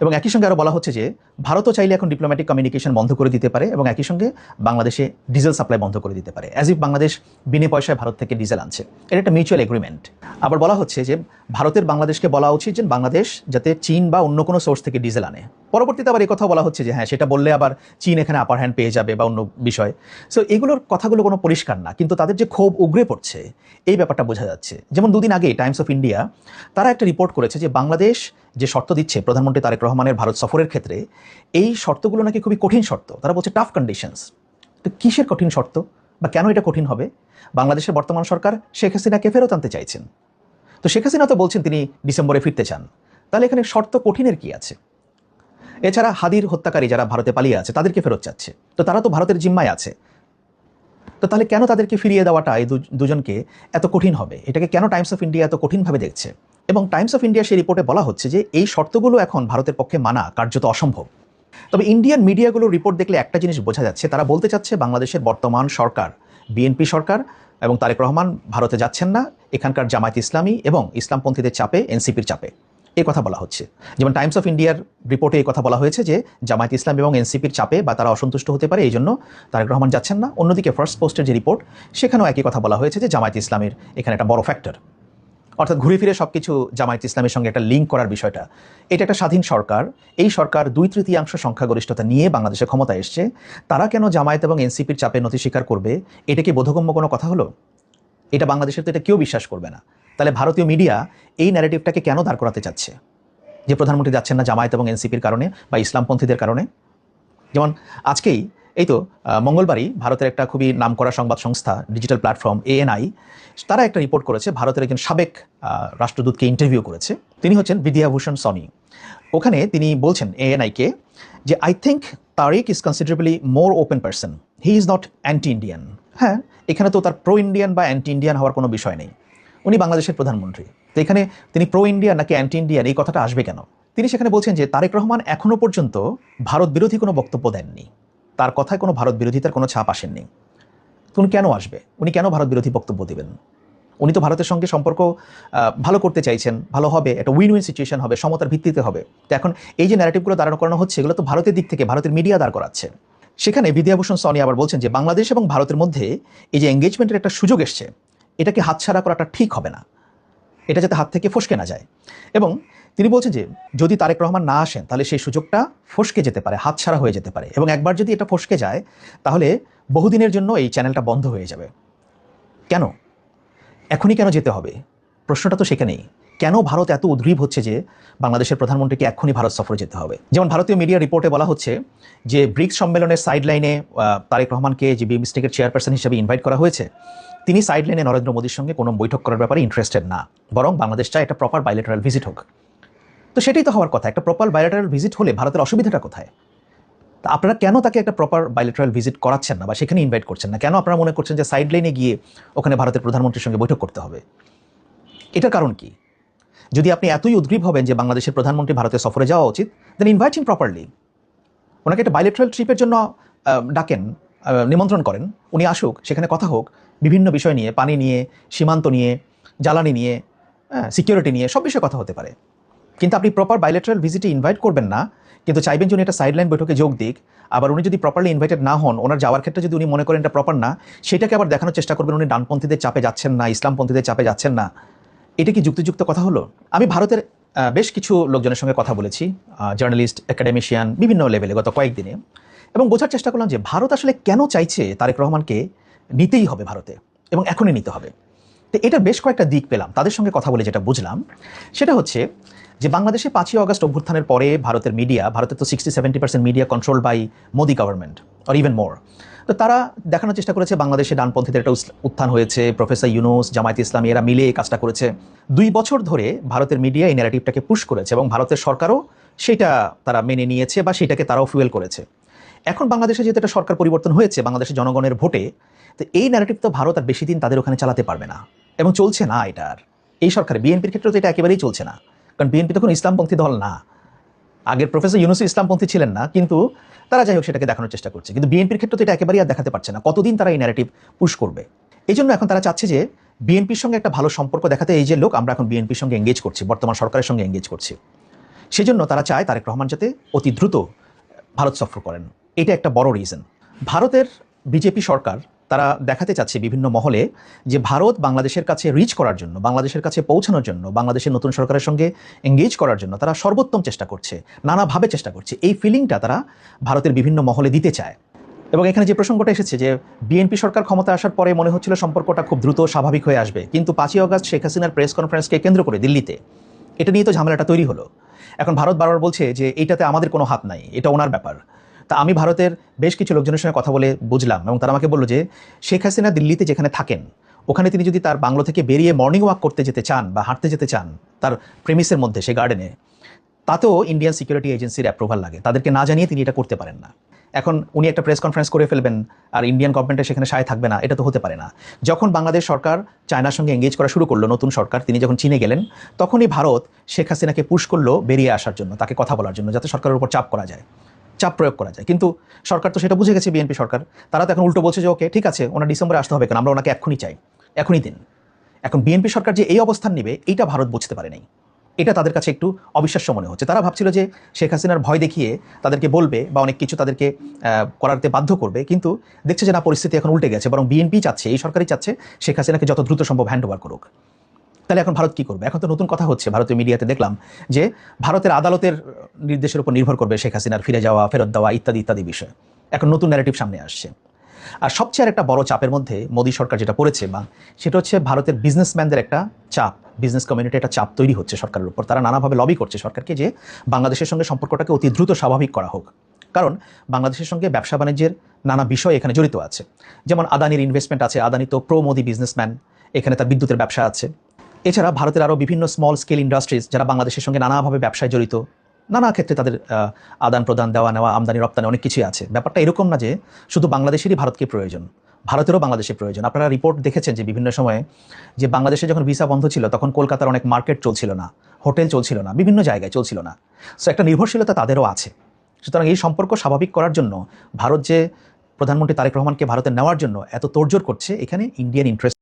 এবং একই সঙ্গে আরও বলা হচ্ছে যে ভারতও চাইলে এখন ডিপ্লোম্যাটিক কমিউনিকেশন বন্ধ করে দিতে পারে, এবং একই সঙ্গে বাংলাদেশে ডিজেল সাপ্লাই বন্ধ করে দিতে পারে, অ্যাজ ইফ বাংলাদেশ বিনে পয়সায় ভারত থেকে ডিজেল আনছে। এটা একটা মিউচুয়াল এগ্রিমেন্ট। আবার বলা হচ্ছে যে ভারতের বাংলাদেশকে বলা উচিত যে বাংলাদেশ যাতে চীন বা অন্য কোনো সোর্স থেকে ডিজেল আনে। পরবর্তীতে আবার এই কথা বলা হচ্ছে যে হ্যাঁ, সেটা বললে আবার চীন এখানে আপার হ্যান্ড পেয়ে যাবে বা অন্য বিষয়। সো এগুলোর কথাগুলো কোনো পরিষ্কার না, কিন্তু তাদের যে ক্ষোভ উগরে পড়ছে এই ব্যাপারটা বোঝা যাচ্ছে। যেমন দুদিন আগে টাইমস অফ ইন্ডিয়া তারা একটা রিপোর্ট করেছে যে বাংলাদেশ যে শর্ত দিচ্ছে প্রধানমন্ত্রী তারেক রহমানের ভারত সফরের ক্ষেত্রে, এই শর্তগুলো নাকি খুবই কঠিন শর্ত। তারা বলছে টাফ কন্ডিশনস। তো কিসের কঠিন শর্ত, বা কেন এটা কঠিন হবে? বাংলাদেশের বর্তমান সরকার শেখ হাসিনাকে ফেরত আনতে চাইছেন। তো শেখ হাসিনা তো বলছেন তিনি ডিসেম্বরে ফিরতে চান। তাহলে এখানে শর্ত কঠিনের কি আছে? এছাড়া হাদির হত্যাকারী যারা ভারতে পালিয়ে আছে তাদেরকে ফেরত চাচ্ছে, তো তারা তো ভারতের জিম্মায় আছে। তো তাহলে কেন তাদেরকে ফিরিয়ে দেওয়াটা এই দুজনকে এত কঠিন হবে? এটাকে কেন টাইমস অফ ইন্ডিয়া এত কঠিনভাবে দেখছে? এবং টাইমস অফ ইন্ডিয়া সেই রিপোর্টে বলা হচ্ছে যে এই শর্তগুলো এখন ভারতের পক্ষে মানা কার্যত অসম্ভব। তবে ইন্ডিয়ান মিডিয়াগুলোর রিপোর্ট দেখলে একটা জিনিস বোঝা যাচ্ছে, তারা বলতে চাচ্ছে বাংলাদেশের বর্তমান সরকার, বিএনপি সরকার এবং তারেক রহমান ভারতে যাচ্ছেন না, এখানকার জামায়াত ইসলামী এবং ইসলামপন্থীদের চাপে, এনসিপির চাপে, এই কথা বলা হচ্ছে। যেমন টাইমস অফ ইন্ডিয়ার রিপোর্টে এই কথা বলা হয়েছে যে জামায়াত ইসলাম এবং এনসিপির চাপে বা তারা অসন্তুষ্ট হতে পারে, এই জন্য তারেক রহমান যাচ্ছেন না। অন্যদিকে ফার্স্ট পোস্টের যে রিপোর্ট, সেখানেও একই কথা বলা হয়েছে যে জামায়াত ইসলামের এখানে একটা বড় ফ্যাক্টর, অর্থাৎ ঘুরে ফিরে সবকিছু জামায়াত ইসলামের সঙ্গে একটা লিঙ্ক করার বিষয়টা। এটা একটা স্বাধীন সরকার, এই সরকার 2/3 সংখ্যাগরিষ্ঠতা নিয়ে বাংলাদেশে ক্ষমতায় এসছে, তারা কেন জামায়াত এবং এনসিপির চাপে নথি স্বীকার করবে? এটা কি বোধগম্য কোনো কথা হলো? এটা বাংলাদেশের তো এটা কেউ বিশ্বাস করবে না। তাহলে ভারতীয় মিডিয়া এই ন্যারেটিভটাকে কেন দাঁড় করাতে চাচ্ছে যে প্রধানমন্ত্রী যাচ্ছেন না জামায়াত এবং এনসিপির কারণে বা ইসলামপন্থীদের কারণে? যেমন আজকেই এই তো মঙ্গলবারই ভারতের একটা খুবই নামকরা সংবাদ সংস্থা, ডিজিটাল প্ল্যাটফর্ম ANI, তারা একটা রিপোর্ট করেছে, ভারতের একজন সাবেক রাষ্ট্রদূতকে ইন্টারভিউ করেছে। তিনি হচ্ছেন বিদ্যাভূষণ সনি। ওখানে তিনি বলছেন ANI-কে যে I think Tarique is considerably more open person, he is not anti Indian. হ্যাঁ, এখানে তো তার প্রো ইন্ডিয়ান বা অ্যান্টি ইন্ডিয়ান হওয়ার কোনো বিষয় নেই, উনি বাংলাদেশের প্রধানমন্ত্রী। তো এখানে তিনি প্রো ইন্ডিয়ান নাকি অ্যান্টি ইন্ডিয়ান এই কথাটা আসবে কেন? তিনি সেখানে বলছেন যে তারেক রহমান এখনো পর্যন্ত ভারত বিরোধী কোনো বক্তব্য দেননি, তার কথায় কোনো ভারত বিরোধিতার কোনো ছাপ আসেননি। তো উনি কেন আসবে? উনি কেন ভারত বিরোধী বক্তব্য দেবেন? উনি তো ভারতের সঙ্গে সম্পর্ক ভালো করতে চাইছেন, ভালো হবে, একটা উইন উইন সিচুয়েশন হবে, সমতার ভিত্তিতে হবে। তো এখন এই যে ন্যারেটিভগুলো দাঁড় করানো হচ্ছে, এগুলো তো ভারতের দিক থেকে ভারতের মিডিয়া দাঁড় করাচ্ছে। সেখানে বিদ্যাভূষণ সনি আবার বলছেন যে বাংলাদেশ এবং ভারতের মধ্যে এই যে এঙ্গেজমেন্টের একটা সুযোগ এসছে, এটাকে হাতছাড়া করাটা ঠিক হবে না, এটা যাতে হাত থেকে ফসকে না যায়। এবং তিনি বলছেন যে যদি তারেক রহমান না আসেন তাহলে সেই সুযোগটা ফসকে যেতে পারে, হাতছাড়া হয়ে যেতে পারে, এবং একবার যদি এটা ফসকে যায় তাহলে বহুদিনের জন্য এই চ্যানেলটা বন্ধ হয়ে যাবে। কেন এখনই কেন যেতে হবে? প্রশ্নটা তো সেখানেই। কেন ভারত এত উদ্গ্রীব হচ্ছে যে বাংলাদেশের প্রধানমন্ত্রীকে এখনই ভারত সফরে যেতে হবে? যেমন ভারতীয় মিডিয়া রিপোর্টে বলা হচ্ছে যে ব্রিক্স সম্মেলনের সাইডলাইনে তারেক রহমানকে যে বিমস্টেকের চেয়ারপারসন হিসেবে ইনভাইট করা হয়েছে, তিনি সাইডলাইনে নরেন্দ্র মোদীর সঙ্গে কোনো বৈঠক করার ব্যাপারে ইন্টারেস্টেড না, বরং বাংলাদেশ চায় একটা প্রপার বাইলেটারাল ভিজিট হোক। তো সেটাই তো হওয়ার কথা, একটা প্রপার বাইলেটারাল ভিজিট হলে ভারতের অসুবিধাটা কোথায়? তা আপনারা কেন তাকে একটা প্রপার বাইলেটারাল ভিজিট করাচ্ছেন না বা সেখানে ইনভাইট করছেন না? কেন আপনারা মনে করছেন যে সাইডলাইনে গিয়ে ওখানে ভারতের প্রধানমন্ত্রীর সঙ্গে বৈঠক করতে হবে? এটার কারণ কি? যদি আপনি এতই উদ্গ্রীব হবেন যে বাংলাদেশের প্রধানমন্ত্রী ভারতে সফরে যাওয়া উচিত, দেন ইনভাইট হিম প্রপারলি। ওনাকে একটা বাইলেটারাল ট্রিপের জন্য ডাকেন, নিমন্ত্রণ করেন, উনি আসুক, সেখানে কথা হোক বিভিন্ন বিষয় নিয়ে, পানি নিয়ে, সীমান্ত নিয়ে, জ্বালানি নিয়ে, সিকিউরিটি নিয়ে, সব বিষয়ে কথা হতে পারে। কিন্তু আপনি প্রপার বাইলেটারাল ভিজিটে ইনভাইট করবেন না, কিন্তু চাইবেন যে উনি একটা সাইডলাইন বৈঠকে যোগ দিক। আবার উনি যদি প্রপারলি ইনভাইটেড না হন, ওনার যাওয়ার ক্ষেত্রে যদি উনি মনে করেন এটা প্রপার না, সেটাকে আবার দেখানোর চেষ্টা করবেন উনি ডানপন্থীদের চাপে যাচ্ছেন না, ইসলামপন্থীদের চাপে যাচ্ছেন না। এটা কি যুক্তিযুক্ত কথা হলো? আমি ভারতের বেশ কিছু লোকজনের সঙ্গে কথা বলেছি, জার্নালিস্ট, একাডেমিশিয়ান, বিভিন্ন লেভেলে গত কয়েকদিনে, এবং বোঝার চেষ্টা করলাম যে ভারত আসলে কেন চাইছে তারেক রহমানকে নিতেই হবে ভারতে, এবং এখনই নিতে হবে। তো এটা বেশ কয়েকটা দিক পেলাম তাদের সঙ্গে কথা বলে, যেটা বুঝলাম সেটা হচ্ছে যে বাংলাদেশে 5ই অগস্ট অভ্যুত্থানের পরে ভারতের মিডিয়া, ভারতের তো 60-70% media control by Modi government or even more, তো তারা দেখানোর চেষ্টা করেছে বাংলাদেশে ডানপন্থীদের একটা উত্থান হয়েছে, প্রফেসর ইউনুস, জামায়াত ইসলামী এরা মিলে এই কাজটা করেছে। 2 বছর ধরে ভারতের মিডিয়া এই ন্যারেটিভটাকে পুশ করেছে এবং ভারতের সরকারও সেটা তারা মেনে নিয়েছে বা সেটাকে তারাও ফুয়েল করেছে। এখন বাংলাদেশে যেহেতু একটা সরকার পরিবর্তন হয়েছে বাংলাদেশের জনগণের ভোটে, তো এই ন্যারেটিভ তো ভারত আর বেশি দিন তাদের ওখানে চালাতে পারবে না, এবং চলছে না এটা আর। এই সরকারে বিএনপির ক্ষেত্রে তো এটা একেবারেই চলছে না, কারণ বিএনপি তখন ইসলামপন্থী দল না। আগের প্রফেসর ইউনুস ইসলামপন্থী ছিলেন না, কিন্তু তারা যাই হোক সেটাকে দেখানোর চেষ্টা করছে। কিন্তু বিএনপির ক্ষেত্রে তো এটা একেবারেই আর দেখাতে পারছে না, কতদিন তারা এই ন্যারেটিভ পুশ করবে। এই জন্য এখন তারা চাচ্ছে যে বিএনপির সঙ্গে একটা ভালো সম্পর্ক দেখাতে, এই যে লোক আমরা এখন বিএনপির সঙ্গে এঙ্গেজ করছি, বর্তমান সরকারের সঙ্গে এঙ্গেজ করছি, সেজন্য তারা চায় তারেক রহমান যাতে অতি দ্রুত ভারত সফর করেন। এটা একটা বড় রিজন। ভারতের বিজেপি সরকার তারা দেখাতে চাচ্ছে বিভিন্ন মহলে যে ভারত বাংলাদেশের কাছে রিচ করার জন্য, বাংলাদেশের কাছে পৌঁছানোর জন্য, বাংলাদেশের নতুন সরকারের সঙ্গে এঙ্গেজ করার জন্য তারা সর্বোত্তম চেষ্টা করছে, নানাভাবে চেষ্টা করছে। এই ফিলিংটা তারা ভারতের বিভিন্ন মহলে দিতে চায়। এবং এখানে যে প্রসঙ্গটা এসেছে যে বিএনপি সরকার ক্ষমতা আসার পরে মনে হচ্ছিল সম্পর্কটা খুব দ্রুত স্বাভাবিক হয়ে আসবে, কিন্তু 5ই অগস্ট শেখ হাসিনার প্রেস কনফারেন্সকে কেন্দ্র করে দিল্লিতে এটা নিয়ে তো ঝামেলাটা তৈরি হলো। এখন ভারত বারবার বলছে যে এইটাতে আমাদের কোনো হাত নাই, এটা ওনার ব্যাপার। তা আমি ভারতের বেশ কিছু লোকজনের সঙ্গে কথা বলে বুঝলাম, এবং তারা আমাকে বললো যে শেখ হাসিনা দিল্লিতে যেখানে থাকেন ওখানে তিনি যদি তার বাংলো থেকে বেরিয়ে মর্নিং ওয়াক করতে যেতে চান বা হাঁটতে যেতে চান তার প্রেমিসের মধ্যে, সে গার্ডেনে, তাতেও ইন্ডিয়ান সিকিউরিটি এজেন্সির অ্যাপ্রুভাল লাগে, তাদেরকে না জানিয়ে তিনি এটা করতে পারেন না। এখন উনি একটা প্রেস কনফারেন্স করে ফেলবেন আর ইন্ডিয়ান গভর্নমেন্টের সেখানে সায় থাকবে না, এটা তো হতে পারে না। যখন বাংলাদেশ সরকার চায়নার সঙ্গে এঙ্গেজ করা শুরু করলো, নতুন সরকার, তিনি যখন চীনে গেলেন, তখনই ভারত শেখ হাসিনাকে পুশ করলো বেরিয়ে আসার জন্য, তাকে কথা বলার জন্য, যাতে সরকারের উপর চাপ করা যায়, চাপ প্রয়োগ করা যায়। কিন্তু সরকার তো সেটা বুঝে গেছে, বিএনপি সরকার, তারা তো এখন উল্টো বলছে যে ওকে ঠিক আছে, ওনার ডিসেম্বরে আসতে হবে কেন, আমরা ওনাকে এক্ষুনি চাই, এখনই দিন। এখন বিএনপি সরকার যে এই অবস্থান নেবে এইটা ভারত বুঝতে পারে নাই, এটা তাদের কাছে একটু অবিশ্বাস্য মনে হচ্ছে। তারা ভাবছিল যে শেখ হাসিনার ভয় দেখিয়ে তাদেরকে বলবে বা অনেক কিছু তাদেরকে করাতে বাধ্য করবে, কিন্তু দেখছে যে না, পরিস্থিতি এখন উল্টে গেছে, বরং বিএনপি চাচ্ছে, এই সরকারই চাচ্ছে শেখ হাসিনাকে যত দ্রুত সম্ভব হ্যান্ড ওভার করুক। তাহলে এখন ভারত কি করবে? এখন তো নতুন কথা হচ্ছে, ভারতীয় মিডিয়াতে দেখলাম যে ভারতের আদালতের নির্দেশের উপর নির্ভর করবে শেখ হাসিনার ফিরে যাওয়া, ফেরত দেওয়া ইত্যাদি ইত্যাদি বিষয়। এখন নতুন ন্যারেটিভ সামনে আসছে। আর সবচেয়ে একটা বড় চাপের মধ্যে মোদী সরকার যেটা পড়েছে, বা সেটা হচ্ছে ভারতের বিজনেসম্যানদের একটা চাপ, বিজনেস কমিউনিটি একটা চাপ তৈরি হচ্ছে সরকারের উপর। তারা নানাভাবে লবি করছে সরকারকে যে বাংলাদেশের সঙ্গে সম্পর্কটাকে অতি দ্রুত স্বাভাবিক করা হোক, কারণ বাংলাদেশের সঙ্গে ব্যবসা বাণিজ্যের নানা বিষয় এখানে জড়িত আছে। যেমন আদানির ইনভেস্টমেন্ট আছে, আদানি তো প্রো মোদি বিজনেসম্যান, এখানে তার বিদ্যুতের ব্যবসা আছে। এছাড়া ভারতের আরও বিভিন্ন স্মল স্কেল ইন্ডাস্ট্রিজ যারা বাংলাদেশের সঙ্গে নানাভাবে ব্যবসায় জড়িত, নানা ক্ষেত্রে তাদের আদান প্রদান, দেওয়া নেওয়া, আমদানি রপ্তানি অনেক কিছুই আছে। ব্যাপারটা এরকম না যে শুধু বাংলাদেশেরই ভারতকে প্রয়োজন, ভারতেরও বাংলাদেশের প্রয়োজন। আপনারা রিপোর্ট দেখেছেন যে বিভিন্ন সময়ে যে বাংলাদেশে যখন ভিসা বন্ধ ছিল তখন কলকাতার অনেক মার্কেট চলছিল না, হোটেল চলছিল না, বিভিন্ন জায়গায় চলছিল না। সো একটা নির্ভরশীলতা তাদেরও আছে। সুতরাং এই সম্পর্ক স্বাভাবিক করার জন্য ভারত যে প্রধানমন্ত্রী তারেক রহমানকে ভারতে নেওয়ার জন্য এত তোড়জোড় করছে, এখানে ইন্ডিয়ান ইন্টারেস্ট